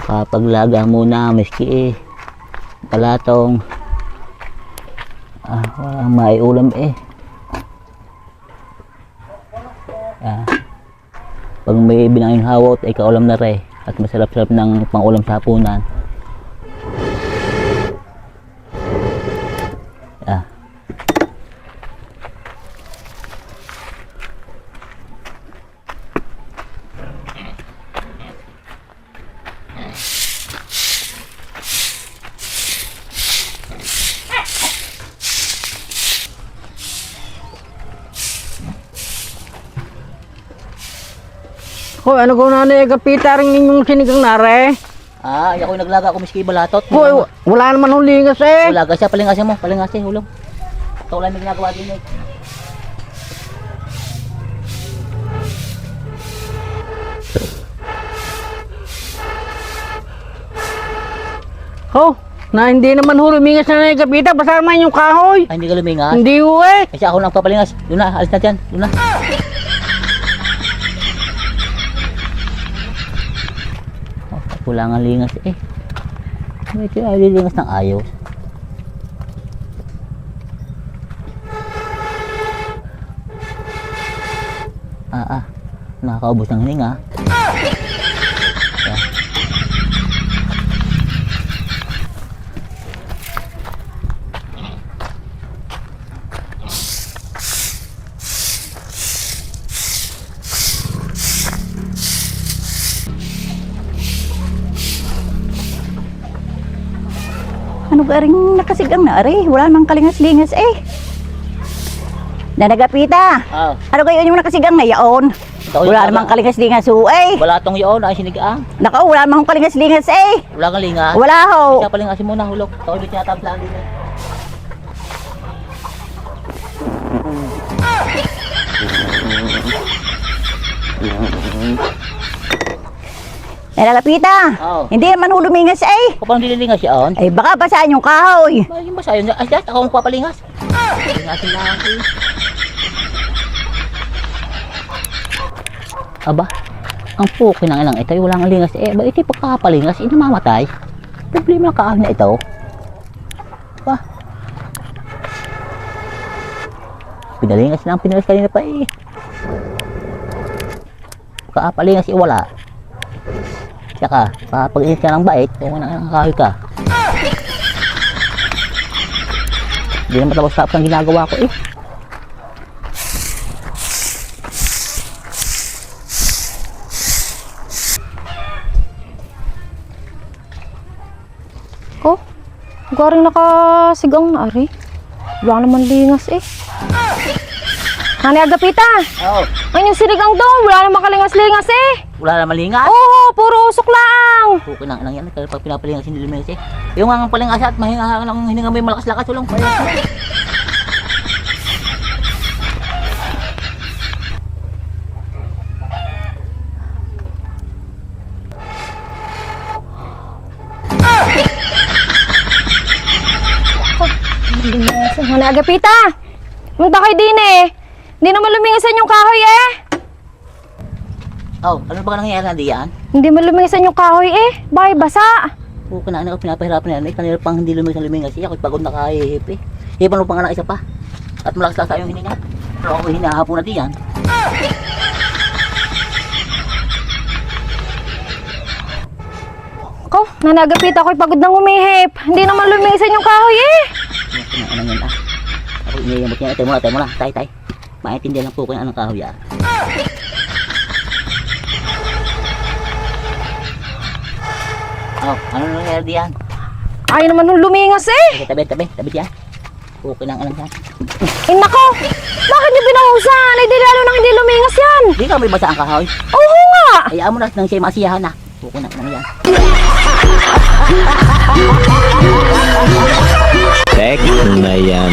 Kapaglaga muna, miski palatong. Walang maiulam Pag may binangin hawot ay kaulam na rin at masarap-sarap ng pangulam sa hapunan. Hoy, ano ko na kapita rin inyong sinigang nare? Ako yung naglaga ko miski balatot. Hoy, wala naman hulingas Wala siya, palingasin mo, palingasin, hulong. Ito lang may ginagawa din Na hindi naman hulingas na kapita, basta naman yung kahoy. Ay, hindi ka lumingas? Hindi Kasi ako lang papalingas. Doon na, alis na dyan, doon na. Kulangan lingas medyo lingas ng ayaw. Nakakaubos ng hininga. Ano ka rin nakasigang na ari? Wala namang kalingas-lingas Nanagapita. Ano kayo yung nakasigang na yaon? Wala namang kalingas-lingas Wala tong yaon ay sinigang. Nako, wala namang kalingas-lingas Wala kang lingas. Wala ho. Siya palingasin muna hulog. Ito ulit niya tabla din Nanagapita. Hindi naman ho lumingas Kapag nililingas yaon? Baka basaan yung kahoy. Yung basa yun. Ay, ako magpapalingas. Palingasin lang Aba, ang pukin ng ilang ito, walang lingas ba ito pagkakapalingas, namamatay. Problema ng kaahon na ito. Pinalingas lang, pinalingas kanina pa Pagkakapalingas wala. Tsaka, pag-init ka ng bait, kung nakakahoy ka. Hindi naman tapos ang ginagawa ko Garing nakasigang na ari. Wala naman lingas Hani agapita. Ay yung sinigang doon, wala naman kalingas-lingas Wala naman lingas? Oo, puro usok lang. Pukin ng yan, pag pinapalingas hindi lumilis Yung ang palingas at mahinga lang hininga may malakas-lakas ulong. Hani agapita. Munta kayo din Hindi naman lumingasan yung kahoy Ano ba nangyayari na diyan? Hindi man lumingasan yung kahoy Bakit basa? Pukin na pinapahirapan na yan kanila pang hindi lumingas Ako'y pagod na kahihip Hipan mo pang anak isa pa at malakas yung hininga. Pero ako hinahapon na diyan. Ko, nanagapit ako'y pagod nang umihip. Hindi naman lumisan yung kahoy Ano yan Ako iniyamot niya. Tayo mo na. Tay. Maintindihan lang po kung anong kahoy ano nangyayari diyan? Ay naman nung lumingas Tabi diyan. Okay lang alam yan. Nako! Bakit niyo binahusan? Di lalo nang hindi lumingas yan. Hindi ka may basa ang kahoy? Oo nga! Hayaan mo na nang siya masiyahan na. Okay na yan. Tek na yan.